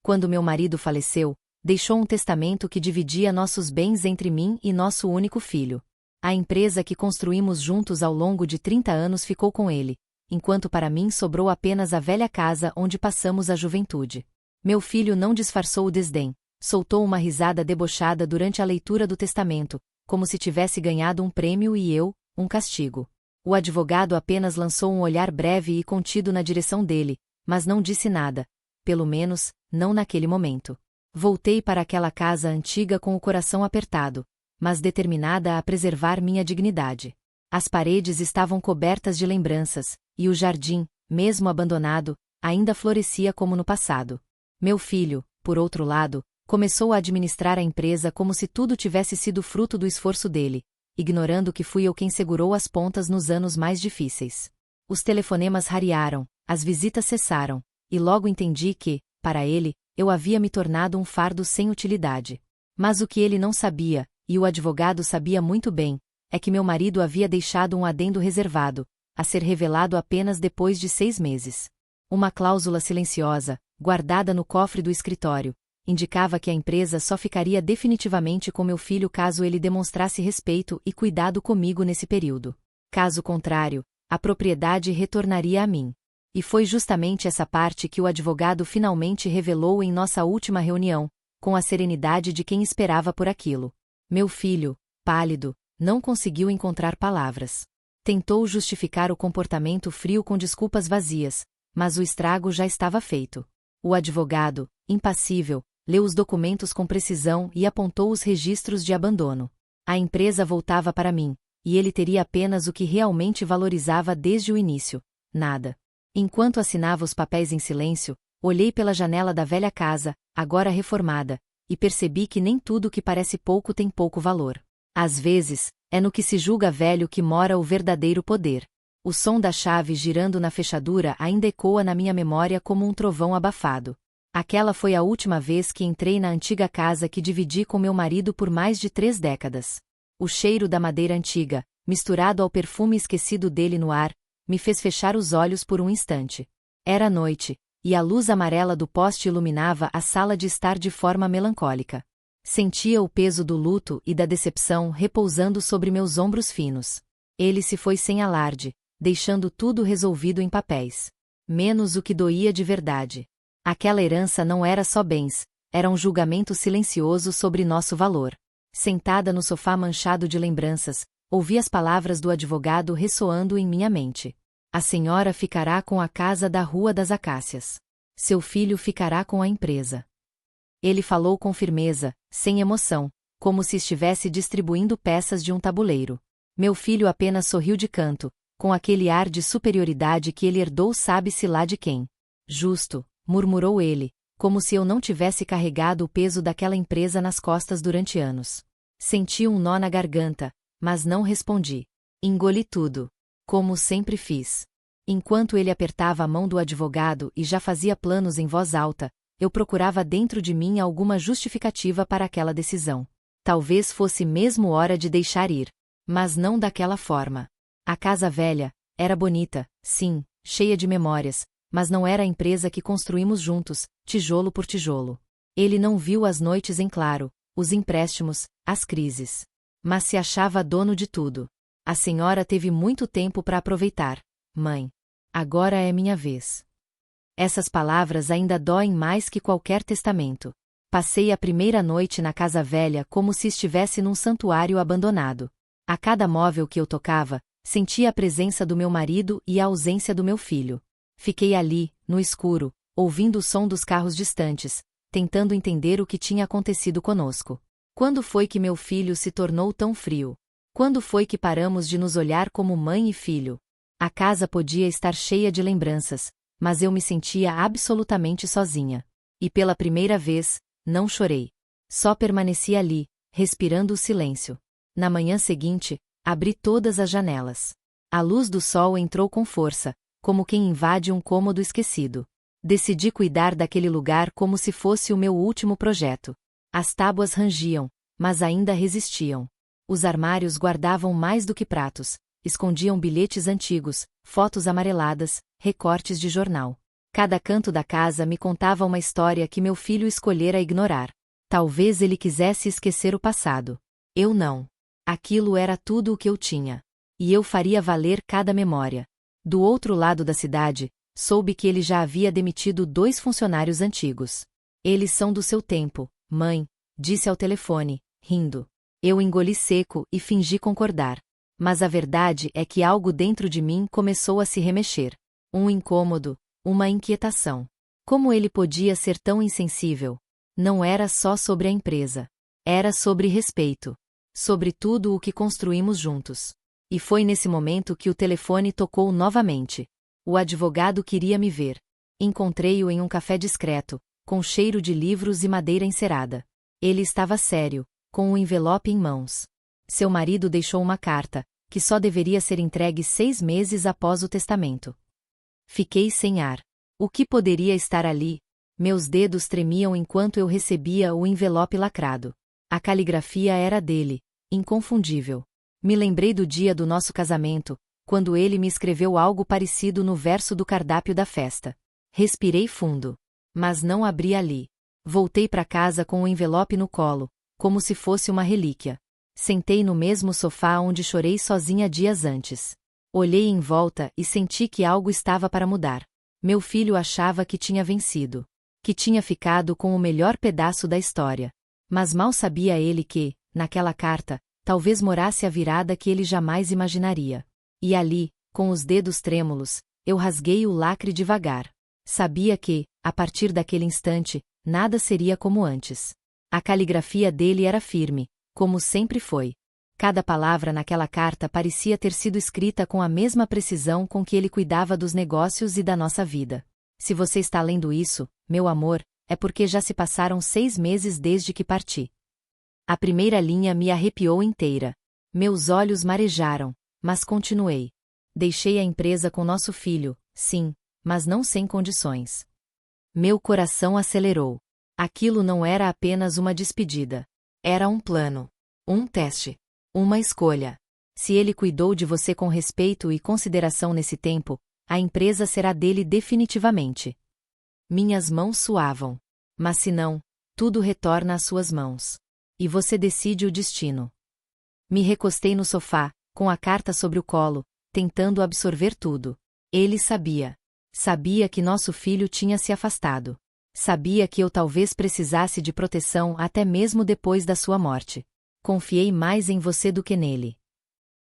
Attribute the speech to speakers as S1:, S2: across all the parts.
S1: Quando meu marido faleceu, deixou um testamento que dividia nossos bens entre mim e nosso único filho. A empresa que construímos juntos ao longo de 30 anos ficou com ele, enquanto para mim sobrou apenas a velha casa onde passamos a juventude. Meu filho não disfarçou o desdém, soltou uma risada debochada durante a leitura do testamento, como se tivesse ganhado um prêmio e eu, um castigo. O advogado apenas lançou um olhar breve e contido na direção dele, mas não disse nada, pelo menos, não naquele momento. Voltei para aquela casa antiga com o coração apertado, mas determinada a preservar minha dignidade. As paredes estavam cobertas de lembranças, e o jardim, mesmo abandonado, ainda florescia como no passado. Meu filho, por outro lado, começou a administrar a empresa como se tudo tivesse sido fruto do esforço dele, ignorando que fui eu quem segurou as pontas nos anos mais difíceis. Os telefonemas rarearam, as visitas cessaram, e logo entendi que, para ele, eu havia me tornado um fardo sem utilidade. Mas o que ele não sabia, e o advogado sabia muito bem, é que meu marido havia deixado um adendo reservado, a ser revelado apenas depois de 6 meses. Uma cláusula silenciosa, guardada no cofre do escritório, indicava que a empresa só ficaria definitivamente com meu filho caso ele demonstrasse respeito e cuidado comigo nesse período. Caso contrário, a propriedade retornaria a mim. E foi justamente essa parte que o advogado finalmente revelou em nossa última reunião, com a serenidade de quem esperava por aquilo. Meu filho, pálido, não conseguiu encontrar palavras. Tentou justificar o comportamento frio com desculpas vazias, mas o estrago já estava feito. O advogado, impassível, leu os documentos com precisão e apontou os registros de abandono. A empresa voltava para mim, e ele teria apenas o que realmente valorizava desde o início: nada. Enquanto assinava os papéis em silêncio, olhei pela janela da velha casa, agora reformada, e percebi que nem tudo que parece pouco tem pouco valor. Às vezes, é no que se julga velho que mora o verdadeiro poder. O som da chave girando na fechadura ainda ecoa na minha memória como um trovão abafado. Aquela foi a última vez que entrei na antiga casa que dividi com meu marido por mais de 3 décadas. O cheiro da madeira antiga, misturado ao perfume esquecido dele no ar, me fez fechar os olhos por um instante. Era noite, e a luz amarela do poste iluminava a sala de estar de forma melancólica. Sentia o peso do luto e da decepção repousando sobre meus ombros finos. Ele se foi sem alarde, deixando tudo resolvido em papéis. Menos o que doía de verdade. Aquela herança não era só bens, era um julgamento silencioso sobre nosso valor. Sentada no sofá manchado de lembranças, ouvi as palavras do advogado ressoando em minha mente. A senhora ficará com a casa da Rua das Acácias. Seu filho ficará com a empresa. Ele falou com firmeza, sem emoção, como se estivesse distribuindo peças de um tabuleiro. Meu filho apenas sorriu de canto, com aquele ar de superioridade que ele herdou sabe-se lá de quem. Justo, murmurou ele, como se eu não tivesse carregado o peso daquela empresa nas costas durante anos. Senti um nó na garganta, mas não respondi. Engoli tudo. Como sempre fiz. Enquanto ele apertava a mão do advogado e já fazia planos em voz alta, eu procurava dentro de mim alguma justificativa para aquela decisão. Talvez fosse mesmo hora de deixar ir. Mas não daquela forma. A casa velha era bonita, sim, cheia de memórias, mas não era a empresa que construímos juntos, tijolo por tijolo. Ele não viu as noites em claro, os empréstimos, as crises. Mas se achava dono de tudo. A senhora teve muito tempo para aproveitar, mãe. Agora é minha vez. Essas palavras ainda doem mais que qualquer testamento. Passei a primeira noite na casa velha como se estivesse num santuário abandonado. A cada móvel que eu tocava, sentia a presença do meu marido e a ausência do meu filho. Fiquei ali, no escuro, ouvindo o som dos carros distantes, tentando entender o que tinha acontecido conosco. Quando foi que meu filho se tornou tão frio? Quando foi que paramos de nos olhar como mãe e filho? A casa podia estar cheia de lembranças, mas eu me sentia absolutamente sozinha. E pela primeira vez, não chorei. Só permaneci ali, respirando o silêncio. Na manhã seguinte, abri todas as janelas. A luz do sol entrou com força, como quem invade um cômodo esquecido. Decidi cuidar daquele lugar como se fosse o meu último projeto. As tábuas rangiam, mas ainda resistiam. Os armários guardavam mais do que pratos, escondiam bilhetes antigos, fotos amareladas, recortes de jornal. Cada canto da casa me contava uma história que meu filho escolhera ignorar. Talvez ele quisesse esquecer o passado. Eu não. Aquilo era tudo o que eu tinha. E eu faria valer cada memória. Do outro lado da cidade, soube que ele já havia demitido 2 funcionários antigos. Eles são do seu tempo, mãe, disse ao telefone, rindo. Eu engoli seco e fingi concordar. Mas a verdade é que algo dentro de mim começou a se remexer. Um incômodo, uma inquietação. Como ele podia ser tão insensível? Não era só sobre a empresa. Era sobre respeito. Sobre tudo o que construímos juntos. E foi nesse momento que o telefone tocou novamente. O advogado queria me ver. Encontrei-o em um café discreto, com cheiro de livros e madeira encerada. Ele estava sério, com um envelope em mãos. Seu marido deixou uma carta, que só deveria ser entregue 6 meses após o testamento. Fiquei sem ar. O que poderia estar ali? Meus dedos tremiam enquanto eu recebia o envelope lacrado. A caligrafia era dele, inconfundível. Me lembrei do dia do nosso casamento, quando ele me escreveu algo parecido no verso do cardápio da festa. Respirei fundo. Mas não abri ali. Voltei para casa com o envelope no colo, como se fosse uma relíquia. Sentei no mesmo sofá onde chorei sozinha dias antes. Olhei em volta e senti que algo estava para mudar. Meu filho achava que tinha vencido. Que tinha ficado com o melhor pedaço da história. Mas mal sabia ele que, naquela carta, talvez morasse a virada que ele jamais imaginaria. E ali, com os dedos trêmulos, eu rasguei o lacre devagar. Sabia que, a partir daquele instante, nada seria como antes. A caligrafia dele era firme, como sempre foi. Cada palavra naquela carta parecia ter sido escrita com a mesma precisão com que ele cuidava dos negócios e da nossa vida. Se você está lendo isso, meu amor, é porque já se passaram 6 meses desde que parti. A primeira linha me arrepiou inteira. Meus olhos marejaram, mas continuei. Deixei a empresa com nosso filho, sim, mas não sem condições. Meu coração acelerou. Aquilo não era apenas uma despedida. Era um plano. Um teste. Uma escolha. Se ele cuidou de você com respeito e consideração nesse tempo, a empresa será dele definitivamente. Minhas mãos suavam. Mas se não, tudo retorna às suas mãos. E você decide o destino. Me recostei no sofá, com a carta sobre o colo, tentando absorver tudo. Ele sabia. Sabia que nosso filho tinha se afastado. Sabia que eu talvez precisasse de proteção até mesmo depois da sua morte. Confiei mais em você do que nele.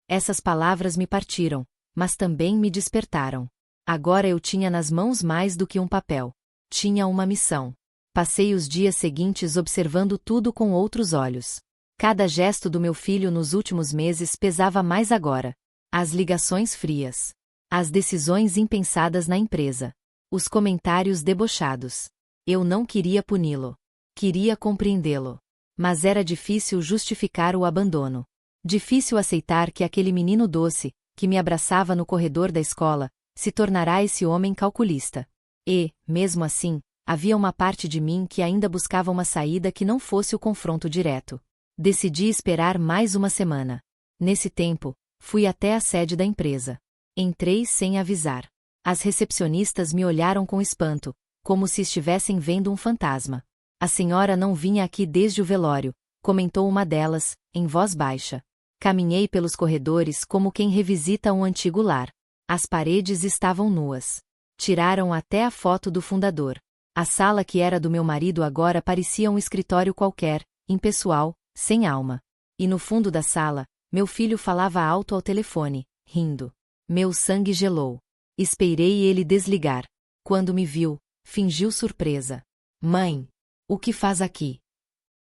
S1: Essas palavras me partiram, mas também me despertaram. Agora eu tinha nas mãos mais do que um papel. Tinha uma missão. Passei os dias seguintes observando tudo com outros olhos. Cada gesto do meu filho nos últimos meses pesava mais agora. As ligações frias. As decisões impensadas na empresa. Os comentários debochados. Eu não queria puni-lo. Queria compreendê-lo. Mas era difícil justificar o abandono. Difícil aceitar que aquele menino doce, que me abraçava no corredor da escola, se tornará esse homem calculista. E, mesmo assim, havia uma parte de mim que ainda buscava uma saída que não fosse o confronto direto. Decidi esperar mais uma semana. Nesse tempo, fui até a sede da empresa. Entrei sem avisar. As recepcionistas me olharam com espanto, como se estivessem vendo um fantasma. A senhora não vinha aqui desde o velório, comentou uma delas, em voz baixa. Caminhei pelos corredores como quem revisita um antigo lar. As paredes estavam nuas. Tiraram até a foto do fundador. A sala que era do meu marido agora parecia um escritório qualquer, impessoal, sem alma. E no fundo da sala, meu filho falava alto ao telefone, rindo. Meu sangue gelou. Esperei ele desligar. Quando me viu, fingiu surpresa. Mãe! O que faz aqui?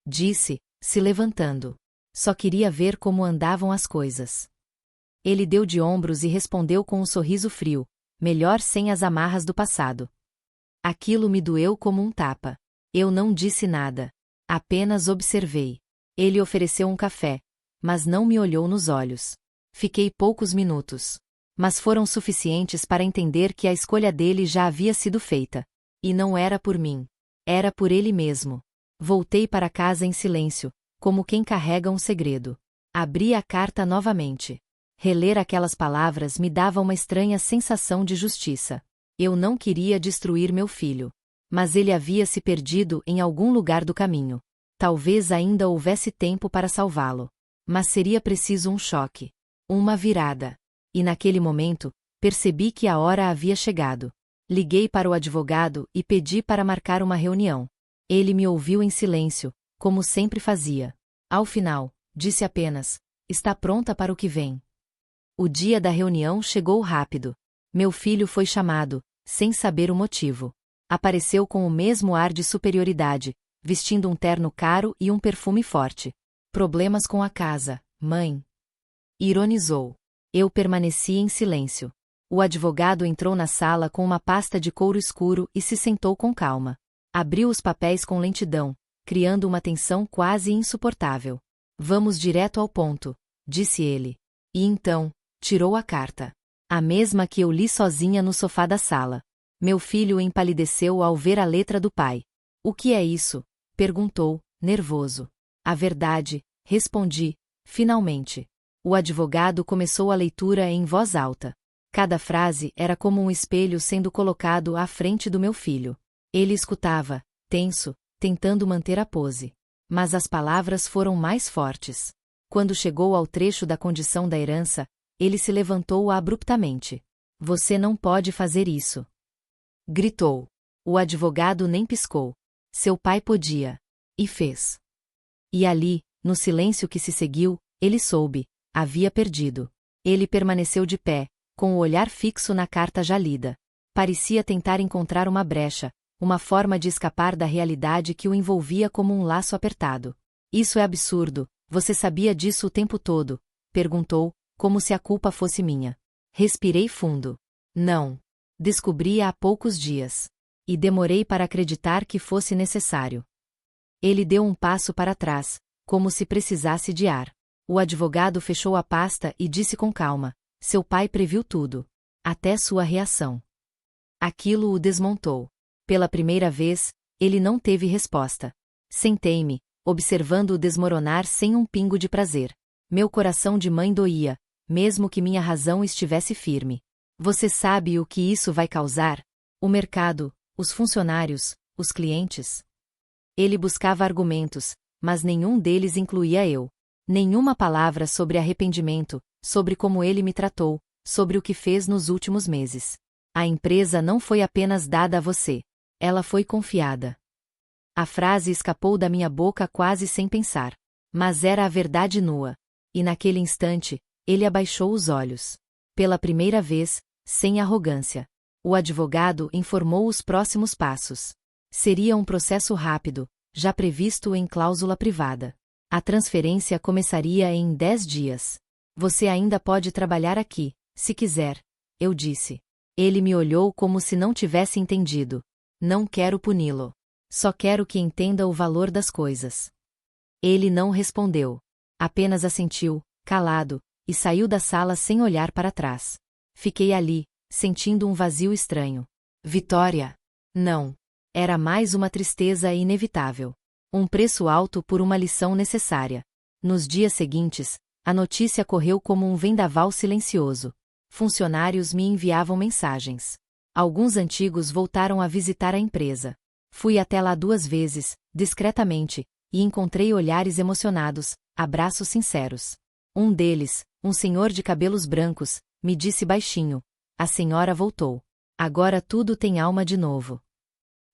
S1: Disse, se levantando. Só queria ver como andavam as coisas. Ele deu de ombros e respondeu com um sorriso frio, melhor sem as amarras do passado. Aquilo me doeu como um tapa. Eu não disse nada. Apenas observei. Ele ofereceu um café, mas não me olhou nos olhos. Fiquei poucos minutos. Mas foram suficientes para entender que a escolha dele já havia sido feita. E não era por mim. Era por ele mesmo. Voltei para casa em silêncio, como quem carrega um segredo. Abri a carta novamente. Reler aquelas palavras me dava uma estranha sensação de justiça. Eu não queria destruir meu filho. Mas ele havia se perdido em algum lugar do caminho. Talvez ainda houvesse tempo para salvá-lo. Mas seria preciso um choque. Uma virada. E naquele momento, percebi que a hora havia chegado. Liguei para o advogado e pedi para marcar uma reunião. Ele me ouviu em silêncio, como sempre fazia. Ao final, disse apenas: está pronta para o que vem. O dia da reunião chegou rápido. Meu filho foi chamado, sem saber o motivo. Apareceu com o mesmo ar de superioridade, vestindo um terno caro e um perfume forte. Problemas com a casa, mãe? Ironizou. Eu permaneci em silêncio. O advogado entrou na sala com uma pasta de couro escuro e se sentou com calma. Abriu os papéis com lentidão, criando uma tensão quase insuportável. Vamos direto ao ponto, disse ele. E então, tirou a carta. A mesma que eu li sozinha no sofá da sala. Meu filho empalideceu ao ver a letra do pai. O que é isso? Perguntou, nervoso. A verdade, respondi, finalmente. O advogado começou a leitura em voz alta. Cada frase era como um espelho sendo colocado à frente do meu filho. Ele escutava, tenso, tentando manter a pose. Mas as palavras foram mais fortes. Quando chegou ao trecho da condição da herança, ele se levantou abruptamente. Você não pode fazer isso. Gritou. O advogado nem piscou. Seu pai podia. E fez. E ali, no silêncio que se seguiu, ele soube. Havia perdido. Ele permaneceu de pé, com o olhar fixo na carta já lida. Parecia tentar encontrar uma brecha, uma forma de escapar da realidade que o envolvia como um laço apertado. Isso é absurdo, você sabia disso o tempo todo? Perguntou, como se a culpa fosse minha. Respirei fundo. Não. Descobri há poucos dias. E demorei para acreditar que fosse necessário. Ele deu um passo para trás, como se precisasse de ar. O advogado fechou a pasta e disse com calma: seu pai previu tudo. Até sua reação. Aquilo o desmontou. Pela primeira vez, ele não teve resposta. Sentei-me, observando-o desmoronar sem um pingo de prazer. Meu coração de mãe doía, mesmo que minha razão estivesse firme. Você sabe o que isso vai causar? O mercado, os funcionários, os clientes. Ele buscava argumentos, mas nenhum deles incluía eu. Nenhuma palavra sobre arrependimento, sobre como ele me tratou, sobre o que fez nos últimos meses. A empresa não foi apenas dada a você. Ela foi confiada. A frase escapou da minha boca quase sem pensar. Mas era a verdade nua. E naquele instante, ele abaixou os olhos. Pela primeira vez, sem arrogância. O advogado informou os próximos passos. Seria um processo rápido, já previsto em cláusula privada. A transferência começaria em 10 dias. Você ainda pode trabalhar aqui, se quiser, eu disse. Ele me olhou como se não tivesse entendido. Não quero puni-lo. Só quero que entenda o valor das coisas. Ele não respondeu. Apenas assentiu, calado, e saiu da sala sem olhar para trás. Fiquei ali, sentindo um vazio estranho. Vitória? Não. Era mais uma tristeza inevitável. Um preço alto por uma lição necessária. Nos dias seguintes, a notícia correu como um vendaval silencioso. Funcionários me enviavam mensagens. Alguns antigos voltaram a visitar a empresa. Fui até lá 2 vezes, discretamente, e encontrei olhares emocionados, abraços sinceros. Um deles, um senhor de cabelos brancos, me disse baixinho: a senhora voltou. Agora tudo tem alma de novo.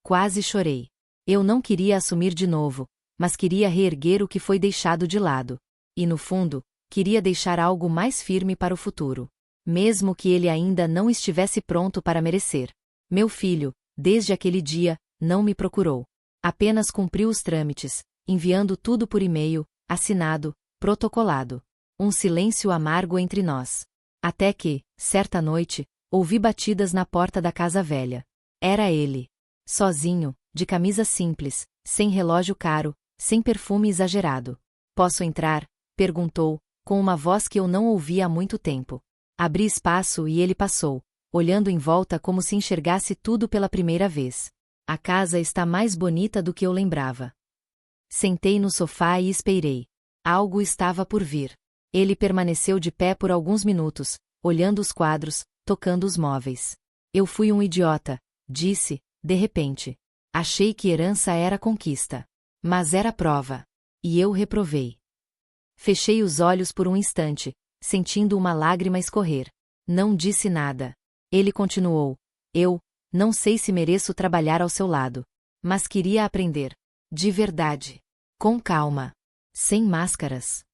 S1: Quase chorei. Eu não queria assumir de novo, mas queria reerguer o que foi deixado de lado. E no fundo, queria deixar algo mais firme para o futuro. Mesmo que ele ainda não estivesse pronto para merecer. Meu filho, desde aquele dia, não me procurou. Apenas cumpriu os trâmites, enviando tudo por e-mail, assinado, protocolado. Um silêncio amargo entre nós. Até que, certa noite, ouvi batidas na porta da casa velha. Era ele. Sozinho, de camisa simples, sem relógio caro, sem perfume exagerado. Posso entrar? Perguntou, com uma voz que eu não ouvia há muito tempo. Abri espaço e ele passou, olhando em volta como se enxergasse tudo pela primeira vez. A casa está mais bonita do que eu lembrava. Sentei no sofá e esperei. Algo estava por vir. Ele permaneceu de pé por alguns minutos, olhando os quadros, tocando os móveis. Eu fui um idiota, disse, de repente. Achei que herança era conquista. Mas era prova. E eu reprovei. Fechei os olhos por um instante, sentindo uma lágrima escorrer. Não disse nada. Ele continuou. Eu não sei se mereço trabalhar ao seu lado. Mas queria aprender. De verdade. Com calma. Sem máscaras.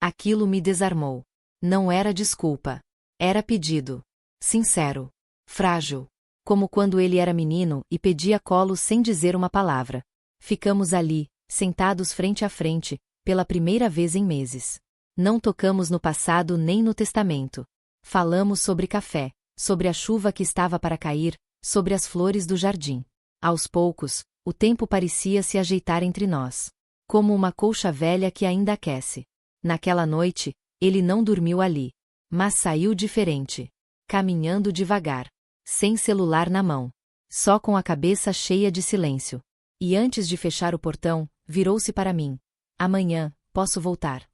S1: Aquilo me desarmou. Não era desculpa. Era pedido. Sincero. Frágil. Como quando ele era menino e pedia colo sem dizer uma palavra. Ficamos ali, sentados frente a frente, pela primeira vez em meses. Não tocamos no passado nem no testamento. Falamos sobre café, sobre a chuva que estava para cair, sobre as flores do jardim. Aos poucos, o tempo parecia se ajeitar entre nós. Como uma colcha velha que ainda aquece. Naquela noite, ele não dormiu ali. Mas saiu diferente. Caminhando devagar. Sem celular na mão. Só com a cabeça cheia de silêncio. E antes de fechar o portão, virou-se para mim. Amanhã, posso voltar.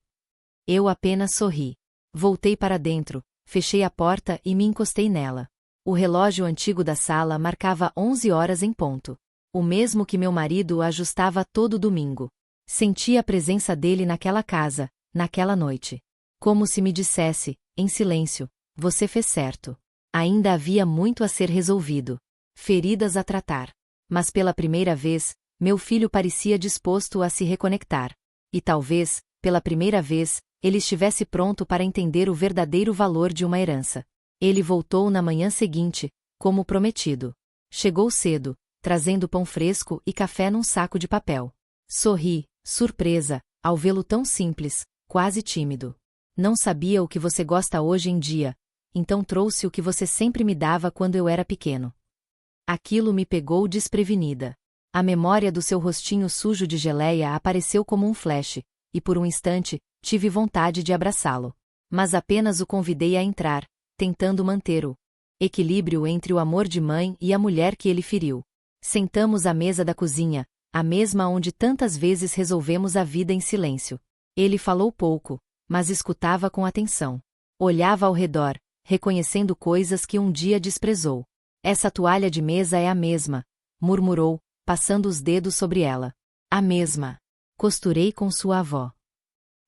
S1: Eu apenas sorri. Voltei para dentro, fechei a porta e me encostei nela. O relógio antigo da sala marcava 11 horas em ponto. O mesmo que meu marido ajustava todo domingo. Senti a presença dele naquela casa, naquela noite. Como se me dissesse, em silêncio, você fez certo. Ainda havia muito a ser resolvido. Feridas a tratar. Mas pela primeira vez, meu filho parecia disposto a se reconectar. E talvez, pela primeira vez, ele estivesse pronto para entender o verdadeiro valor de uma herança. Ele voltou na manhã seguinte, como prometido. Chegou cedo, trazendo pão fresco e café num saco de papel. Sorri, surpresa, ao vê-lo tão simples, quase tímido. Não sabia o que você gosta hoje em dia, então trouxe o que você sempre me dava quando eu era pequeno. Aquilo me pegou desprevenida. A memória do seu rostinho sujo de geleia apareceu como um flash, e por um instante, tive vontade de abraçá-lo. Mas apenas o convidei a entrar, tentando manter o equilíbrio entre o amor de mãe e a mulher que ele feriu. Sentamos à mesa da cozinha, a mesma onde tantas vezes resolvemos a vida em silêncio. Ele falou pouco, mas escutava com atenção. Olhava ao redor, reconhecendo coisas que um dia desprezou. Essa toalha de mesa é a mesma, murmurou, passando os dedos sobre ela. A mesma. Costurei com sua avó.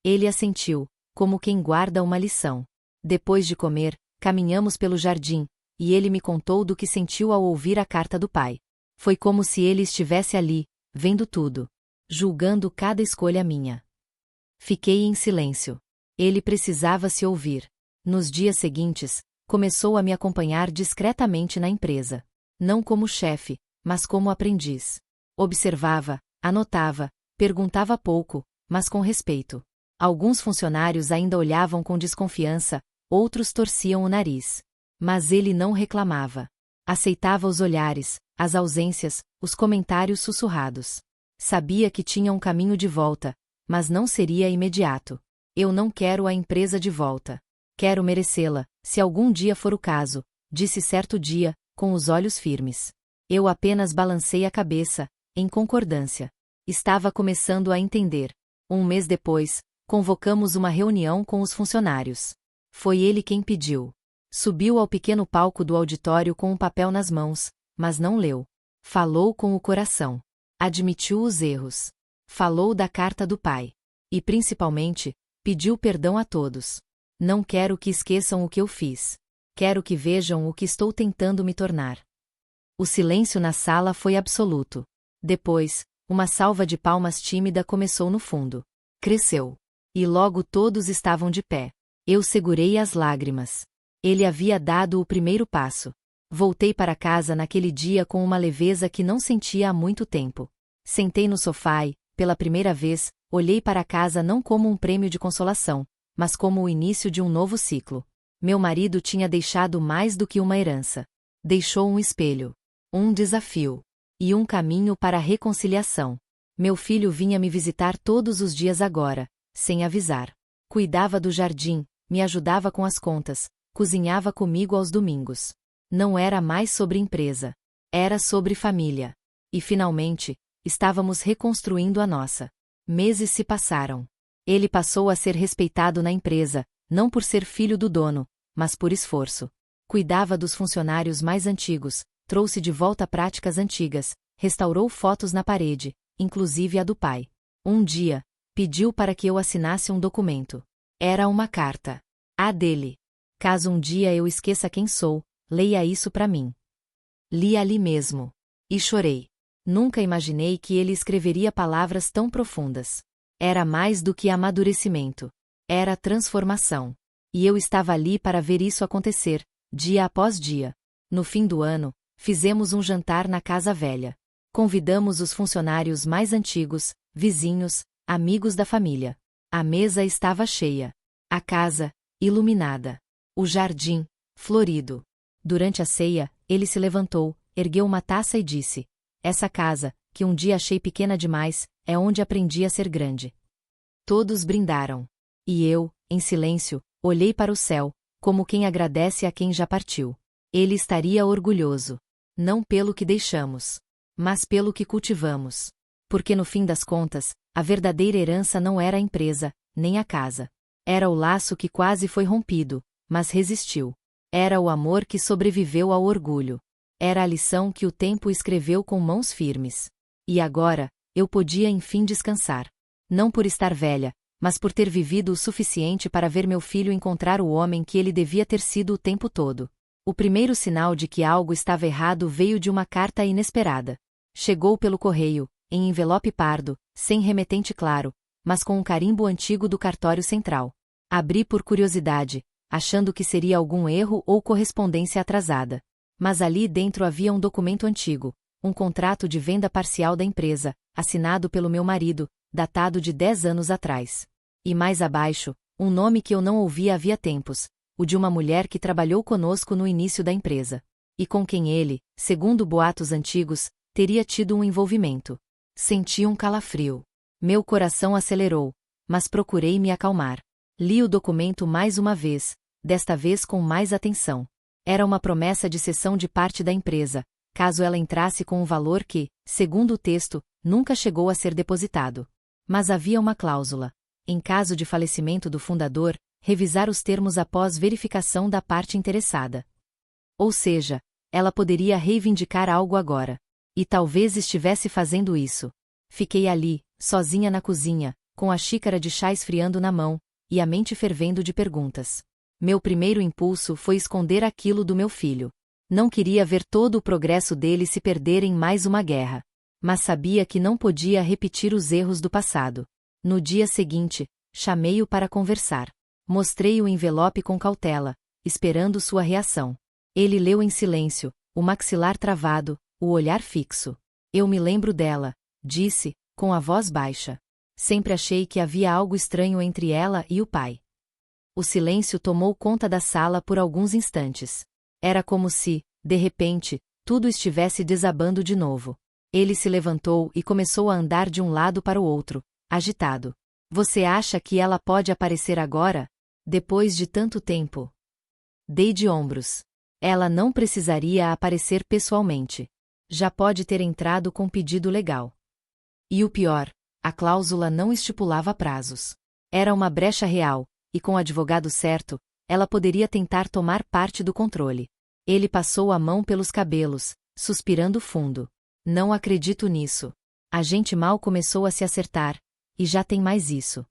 S1: Ele assentiu, como quem guarda uma lição. Depois de comer, caminhamos pelo jardim, e ele me contou do que sentiu ao ouvir a carta do pai. Foi como se ele estivesse ali, vendo tudo. Julgando cada escolha minha. Fiquei em silêncio. Ele precisava se ouvir. Nos dias seguintes, começou a me acompanhar discretamente na empresa. Não como chefe, mas como aprendiz. Observava, anotava, perguntava pouco, mas com respeito. Alguns funcionários ainda olhavam com desconfiança, outros torciam o nariz. Mas ele não reclamava. Aceitava os olhares, as ausências, os comentários sussurrados. Sabia que tinha um caminho de volta, mas não seria imediato. Eu não quero a empresa de volta. Quero merecê-la, se algum dia for o caso, disse certo dia, com os olhos firmes. Eu apenas balancei a cabeça, em concordância. Estava começando a entender. Um mês depois, convocamos uma reunião com os funcionários. Foi ele quem pediu. Subiu ao pequeno palco do auditório com um papel nas mãos, mas não leu. Falou com o coração. Admitiu os erros. Falou da carta do pai. E principalmente, pediu perdão a todos. Não quero que esqueçam o que eu fiz. Quero que vejam o que estou tentando me tornar. O silêncio na sala foi absoluto. Depois, uma salva de palmas tímida começou no fundo. Cresceu. E logo todos estavam de pé. Eu segurei as lágrimas. Ele havia dado o primeiro passo. Voltei para casa naquele dia com uma leveza que não sentia há muito tempo. Sentei no sofá e, pela primeira vez, olhei para a casa não como um prêmio de consolação, mas como o início de um novo ciclo. Meu marido tinha deixado mais do que uma herança. Deixou um espelho, um desafio e um caminho para a reconciliação. Meu filho vinha me visitar todos os dias agora, sem avisar. Cuidava do jardim, me ajudava com as contas, cozinhava comigo aos domingos. Não era mais sobre empresa. Era sobre família. E finalmente, estávamos reconstruindo a nossa. Meses se passaram. Ele passou a ser respeitado na empresa, não por ser filho do dono, mas por esforço. Cuidava dos funcionários mais antigos, trouxe de volta práticas antigas, restaurou fotos na parede, inclusive a do pai. Um dia, pediu para que eu assinasse um documento. Era uma carta. A dele. Caso um dia eu esqueça quem sou, leia isso para mim. Li ali mesmo. E chorei. Nunca imaginei que ele escreveria palavras tão profundas. Era mais do que amadurecimento. Era transformação. E eu estava ali para ver isso acontecer, dia após dia. No fim do ano, fizemos um jantar na casa velha. Convidamos os funcionários mais antigos, vizinhos, amigos da família. A mesa estava cheia. A casa, iluminada. O jardim, florido. Durante a ceia, ele se levantou, ergueu uma taça e disse: "Essa casa, que um dia achei pequena demais, é onde aprendi a ser grande." Todos brindaram. E eu, em silêncio, olhei para o céu, como quem agradece a quem já partiu. Ele estaria orgulhoso. Não pelo que deixamos, mas pelo que cultivamos. Porque no fim das contas, a verdadeira herança não era a empresa, nem a casa. Era o laço que quase foi rompido, mas resistiu. Era o amor que sobreviveu ao orgulho. Era a lição que o tempo escreveu com mãos firmes. E agora, eu podia enfim descansar. Não por estar velha, mas por ter vivido o suficiente para ver meu filho encontrar o homem que ele devia ter sido o tempo todo. O primeiro sinal de que algo estava errado veio de uma carta inesperada. Chegou pelo correio, em envelope pardo, sem remetente claro, mas com um carimbo antigo do cartório central. Abri por curiosidade, achando que seria algum erro ou correspondência atrasada. Mas ali dentro havia um documento antigo, um contrato de venda parcial da empresa, assinado pelo meu marido, datado de 10 anos atrás. E mais abaixo, um nome que eu não ouvia havia tempos, o de uma mulher que trabalhou conosco no início da empresa. E com quem ele, segundo boatos antigos, teria tido um envolvimento. Senti um calafrio. Meu coração acelerou, mas procurei me acalmar. Li o documento mais uma vez, desta vez com mais atenção. Era uma promessa de cessão de parte da empresa, caso ela entrasse com um valor que, segundo o texto, nunca chegou a ser depositado. Mas havia uma cláusula. Em caso de falecimento do fundador, revisar os termos após verificação da parte interessada. Ou seja, ela poderia reivindicar algo agora. E talvez estivesse fazendo isso. Fiquei ali, sozinha na cozinha, com a xícara de chá esfriando na mão, e a mente fervendo de perguntas. Meu primeiro impulso foi esconder aquilo do meu filho. Não queria ver todo o progresso dele se perder em mais uma guerra. Mas sabia que não podia repetir os erros do passado. No dia seguinte, chamei-o para conversar. Mostrei o envelope com cautela, esperando sua reação. Ele leu em silêncio, o maxilar travado, o olhar fixo. "Eu me lembro dela", disse, com a voz baixa. "Sempre achei que havia algo estranho entre ela e o pai." O silêncio tomou conta da sala por alguns instantes. Era como se, de repente, tudo estivesse desabando de novo. Ele se levantou e começou a andar de um lado para o outro, agitado. "Você acha que ela pode aparecer agora? Depois de tanto tempo?" Dei de ombros. Ela não precisaria aparecer pessoalmente. Já pode ter entrado com pedido legal. E o pior, a cláusula não estipulava prazos. Era uma brecha real, e com o advogado certo, ela poderia tentar tomar parte do controle. Ele passou a mão pelos cabelos, suspirando fundo. "Não acredito nisso. A gente mal começou a se acertar, e já tem mais isso."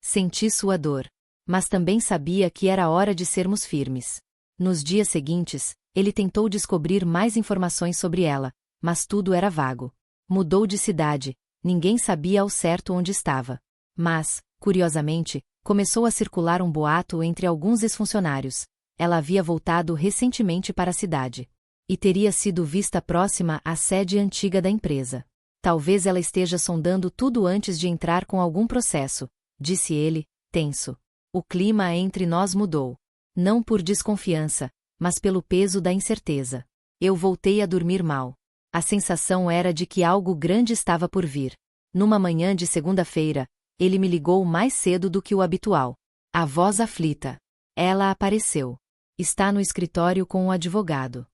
S1: Senti sua dor. Mas também sabia que era hora de sermos firmes. Nos dias seguintes, ele tentou descobrir mais informações sobre ela, mas tudo era vago. Mudou de cidade, ninguém sabia ao certo onde estava. Mas, curiosamente, começou a circular um boato entre alguns ex-funcionários. Ela havia voltado recentemente para a cidade. E teria sido vista próxima à sede antiga da empresa. "Talvez ela esteja sondando tudo antes de entrar com algum processo", disse ele, tenso. O clima entre nós mudou. Não por desconfiança, mas pelo peso da incerteza. Eu voltei a dormir mal. A sensação era de que algo grande estava por vir. Numa manhã de segunda-feira, ele me ligou mais cedo do que o habitual. A voz aflita. Ela apareceu. "Está no escritório com o advogado."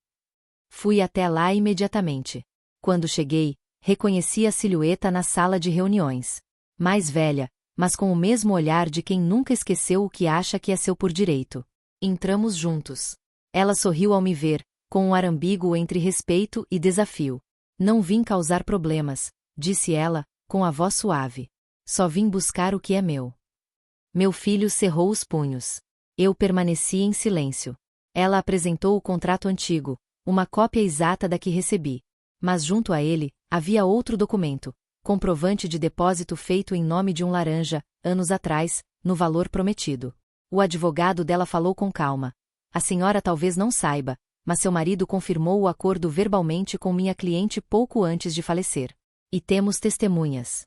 S1: Fui até lá imediatamente. Quando cheguei, reconheci a silhueta na sala de reuniões. Mais velha, mas com o mesmo olhar de quem nunca esqueceu o que acha que é seu por direito. Entramos juntos. Ela sorriu ao me ver, com um ar ambíguo entre respeito e desafio. Não vim causar problemas, disse ela, com a voz suave. Só vim buscar o que é meu. Meu filho cerrou os punhos. Eu permaneci em silêncio. Ela apresentou o contrato antigo, uma cópia exata da que recebi. Mas junto a ele, havia outro documento, comprovante de depósito feito em nome de um laranja, anos atrás, no valor prometido. O advogado dela falou com calma. A senhora talvez não saiba, mas seu marido confirmou o acordo verbalmente com minha cliente pouco antes de falecer. E temos testemunhas.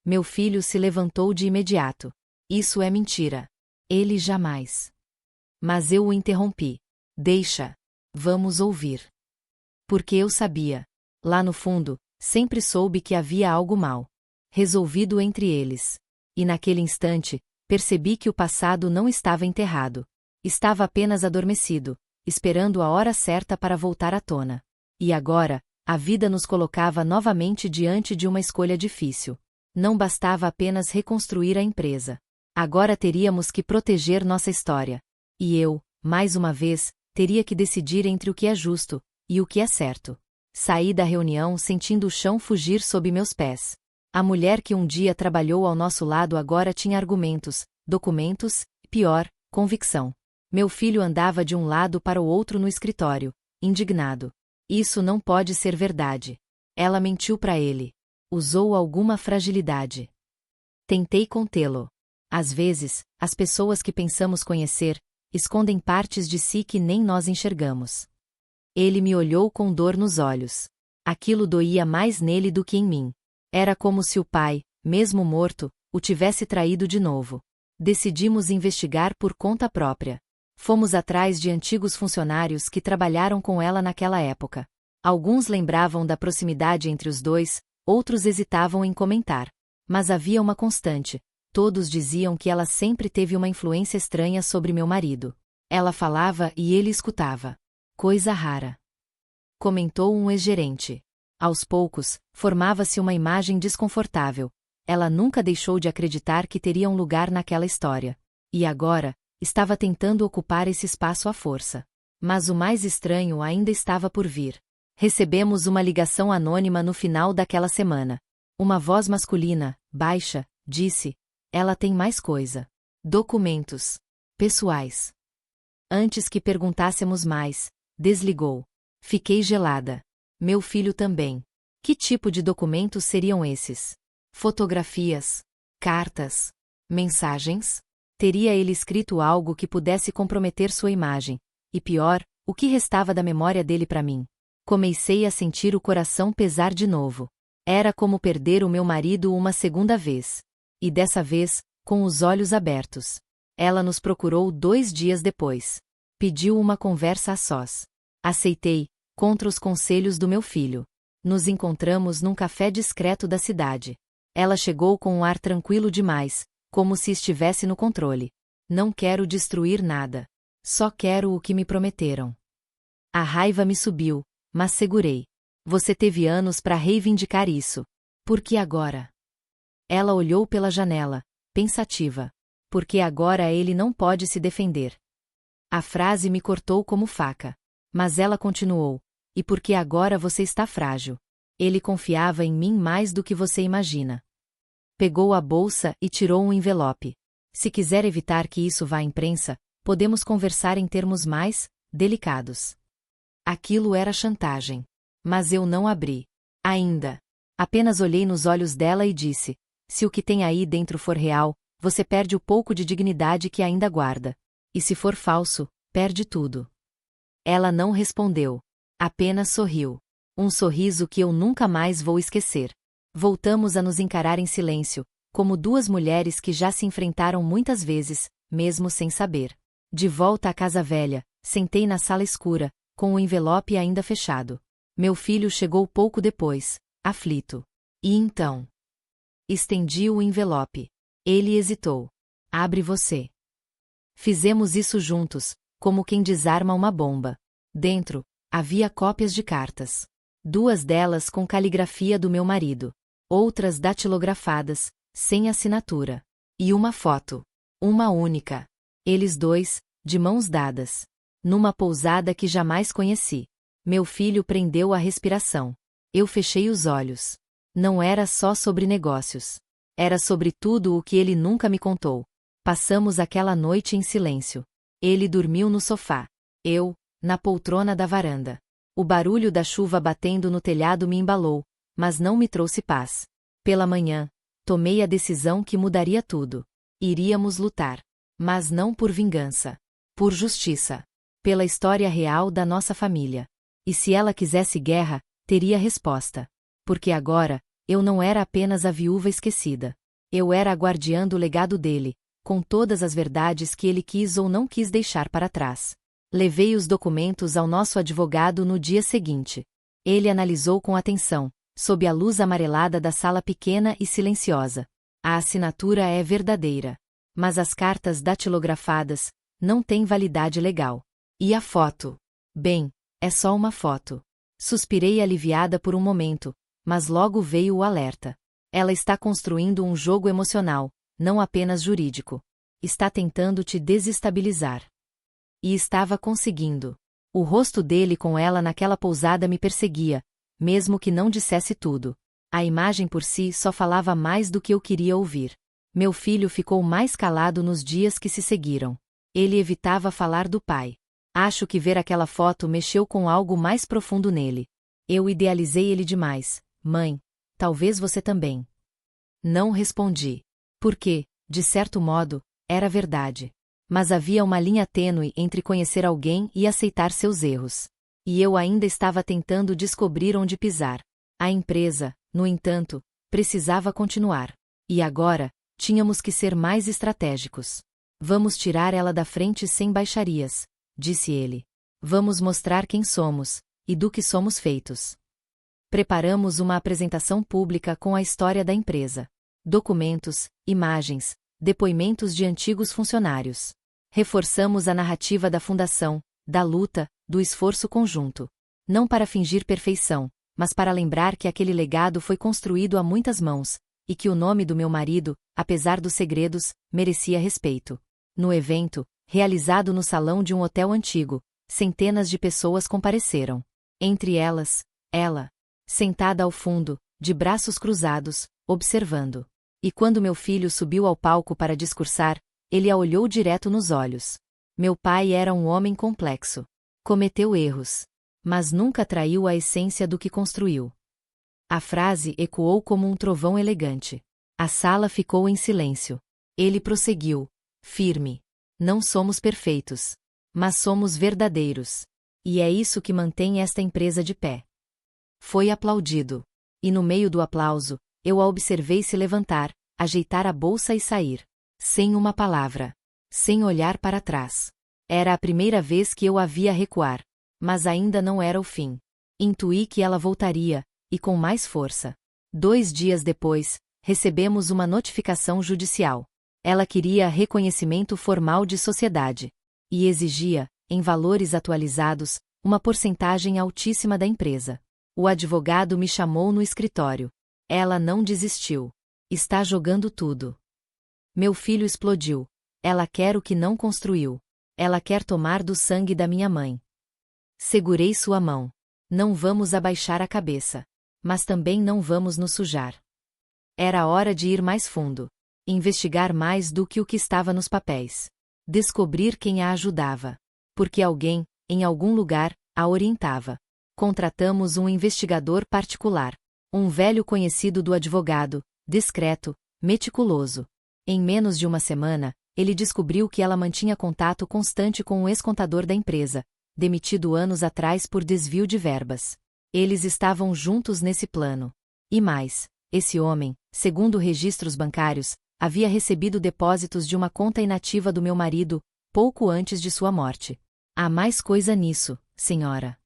S1: Meu filho se levantou de imediato. Isso é mentira. Ele jamais. Mas eu o interrompi. Deixa. Vamos ouvir. Porque eu sabia. Lá no fundo, sempre soube que havia algo mal resolvido entre eles. E naquele instante, percebi que o passado não estava enterrado. Estava apenas adormecido, esperando a hora certa para voltar à tona. E agora, a vida nos colocava novamente diante de uma escolha difícil. Não bastava apenas reconstruir a empresa. Agora teríamos que proteger nossa história. E eu, mais uma vez, teria que decidir entre o que é justo e o que é certo. Saí da reunião sentindo o chão fugir sob meus pés. A mulher que um dia trabalhou ao nosso lado agora tinha argumentos, documentos, pior, convicção. Meu filho andava de um lado para o outro no escritório, indignado. Isso não pode ser verdade. Ela mentiu para ele. Usou alguma fragilidade. Tentei contê-lo. Às vezes, as pessoas que pensamos conhecer, escondem partes de si que nem nós enxergamos. Ele me olhou com dor nos olhos. Aquilo doía mais nele do que em mim. Era como se o pai, mesmo morto, o tivesse traído de novo. Decidimos investigar por conta própria. Fomos atrás de antigos funcionários que trabalharam com ela naquela época. Alguns lembravam da proximidade entre os dois, outros hesitavam em comentar. Mas havia uma constante. Todos diziam que ela sempre teve uma influência estranha sobre meu marido. Ela falava e ele escutava. Coisa rara. Comentou um ex-gerente. Aos poucos, formava-se uma imagem desconfortável. Ela nunca deixou de acreditar que teria um lugar naquela história. E agora, estava tentando ocupar esse espaço à força. Mas o mais estranho ainda estava por vir. Recebemos uma ligação anônima no final daquela semana. Uma voz masculina, baixa, disse: ela tem mais coisa. Documentos. Pessoais. Antes que perguntássemos mais, desligou. Fiquei gelada. Meu filho também. Que tipo de documentos seriam esses? Fotografias? Cartas? Mensagens? Teria ele escrito algo que pudesse comprometer sua imagem? E pior, o que restava da memória dele para mim? Comecei a sentir o coração pesar de novo. Era como perder o meu marido uma segunda vez. E dessa vez, com os olhos abertos. Ela nos procurou 2 dias depois. Pediu uma conversa a sós. Aceitei, contra os conselhos do meu filho. Nos encontramos num café discreto da cidade. Ela chegou com um ar tranquilo demais, como se estivesse no controle. Não quero destruir nada. Só quero o que me prometeram. A raiva me subiu, mas segurei. Você teve anos para reivindicar isso. Por que agora? Ela olhou pela janela, pensativa. Porque agora ele não pode se defender. A frase me cortou como faca. Mas ela continuou. E porque agora você está frágil. Ele confiava em mim mais do que você imagina. Pegou a bolsa e tirou um envelope. Se quiser evitar que isso vá à imprensa, podemos conversar em termos mais delicados. Aquilo era chantagem. Mas eu não abri. Ainda. Apenas olhei nos olhos dela e disse: se o que tem aí dentro for real, você perde o pouco de dignidade que ainda guarda. E se for falso, perde tudo. Ela não respondeu. Apenas sorriu. Um sorriso que eu nunca mais vou esquecer. Voltamos a nos encarar em silêncio, como 2 mulheres que já se enfrentaram muitas vezes, mesmo sem saber. De volta à casa velha, sentei na sala escura, com o envelope ainda fechado. Meu filho chegou pouco depois, aflito. E então? Estendi o envelope. Ele hesitou. Abre você. Fizemos isso juntos, como quem desarma uma bomba. Dentro, havia cópias de cartas. 2 delas com caligrafia do meu marido. Outras datilografadas, sem assinatura. E uma foto. Uma única. Eles 2, de mãos dadas. numa pousada que jamais conheci. Meu filho prendeu a respiração. Eu fechei os olhos. Não era só sobre negócios. Era sobre tudo o que ele nunca me contou. Passamos aquela noite em silêncio. Ele dormiu no sofá. Eu, na poltrona da varanda. O barulho da chuva batendo no telhado me embalou, mas não me trouxe paz. Pela manhã, tomei a decisão que mudaria tudo. Iríamos lutar. Mas não por vingança. Por justiça. Pela história real da nossa família. E se ela quisesse guerra, teria resposta. Porque agora, eu não era apenas a viúva esquecida. Eu era a guardiã do legado dele, com todas as verdades que ele quis ou não quis deixar para trás. Levei os documentos ao nosso advogado no dia seguinte. Ele analisou com atenção, sob a luz amarelada da sala pequena e silenciosa. A assinatura é verdadeira. Mas as cartas datilografadas não têm validade legal. E a foto? Bem, é só uma foto. Suspirei aliviada por um momento, mas logo veio o alerta. Ela está construindo um jogo emocional, não apenas jurídico. Está tentando te desestabilizar. E estava conseguindo. O rosto dele com ela naquela pousada me perseguia, mesmo que não dissesse tudo. A imagem por si só falava mais do que eu queria ouvir. Meu filho ficou mais calado nos dias que se seguiram. Ele evitava falar do pai. Acho que ver aquela foto mexeu com algo mais profundo nele. Eu idealizei ele demais. Mãe, talvez você também. Não respondi. Porque, de certo modo, era verdade. Mas havia uma linha tênue entre conhecer alguém e aceitar seus erros. E eu ainda estava tentando descobrir onde pisar. A empresa, no entanto, precisava continuar. E agora, tínhamos que ser mais estratégicos. Vamos tirar ela da frente sem baixarias, disse ele. Vamos mostrar quem somos, e do que somos feitos. Preparamos uma apresentação pública com a história da empresa. Documentos, imagens, depoimentos de antigos funcionários. Reforçamos a narrativa da fundação, da luta, do esforço conjunto. Não para fingir perfeição, mas para lembrar que aquele legado foi construído a muitas mãos, e que o nome do meu marido, apesar dos segredos, merecia respeito. No evento, realizado no salão de um hotel antigo, centenas de pessoas compareceram. Entre elas, ela, sentada ao fundo, de braços cruzados, observando. E quando meu filho subiu ao palco para discursar, ele a olhou direto nos olhos. Meu pai era um homem complexo. Cometeu erros. Mas nunca traiu a essência do que construiu. A frase ecoou como um trovão elegante. A sala ficou em silêncio. Ele prosseguiu, firme. Não somos perfeitos. Mas somos verdadeiros. E é isso que mantém esta empresa de pé. Foi aplaudido. E no meio do aplauso, eu a observei se levantar, ajeitar a bolsa e sair. Sem uma palavra. Sem olhar para trás. Era a primeira vez que eu a via recuar. Mas ainda não era o fim. Intuí que ela voltaria, e com mais força. 2 dias depois, recebemos uma notificação judicial. Ela queria reconhecimento formal de sociedade. E exigia, em valores atualizados, uma porcentagem altíssima da empresa. O advogado me chamou no escritório. Ela não desistiu. Está jogando tudo. Meu filho explodiu. Ela quer o que não construiu. Ela quer tomar do sangue da minha mãe. Segurei sua mão. Não vamos abaixar a cabeça. Mas também não vamos nos sujar. Era hora de ir mais fundo. Investigar mais do que o que estava nos papéis. Descobrir quem a ajudava. Porque alguém, em algum lugar, a orientava. Contratamos um investigador particular. Um velho conhecido do advogado, discreto, meticuloso. Em menos de uma semana, ele descobriu que ela mantinha contato constante com o ex-contador da empresa, demitido anos atrás por desvio de verbas. Eles estavam juntos nesse plano. E mais, esse homem, segundo registros bancários, havia recebido depósitos de uma conta inativa do meu marido, pouco antes de sua morte. Há mais coisa nisso, senhora.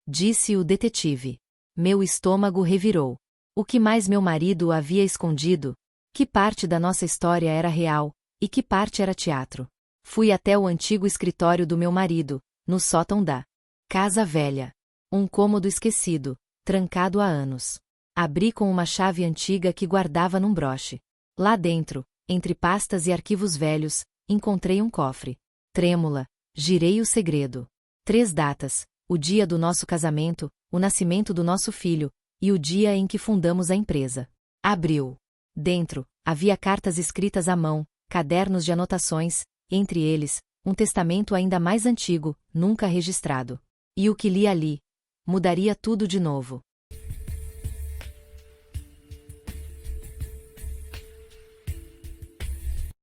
S1: Disse o detetive. Meu estômago revirou. O que mais meu marido havia escondido? Que parte da nossa história era real, e que parte era teatro? Fui até o antigo escritório do meu marido, no sótão da casa velha. Um cômodo esquecido, trancado há anos. Abri com uma chave antiga que guardava num broche. Lá dentro, entre pastas e arquivos velhos, encontrei um cofre. Trêmula, Girei o segredo. 3 datas: o dia do nosso casamento, o nascimento do nosso filho, e o dia em que fundamos a empresa. Abriu. Dentro, havia cartas escritas à mão, cadernos de anotações, entre eles, um testamento ainda mais antigo, nunca registrado. E o que li ali? Mudaria tudo de novo.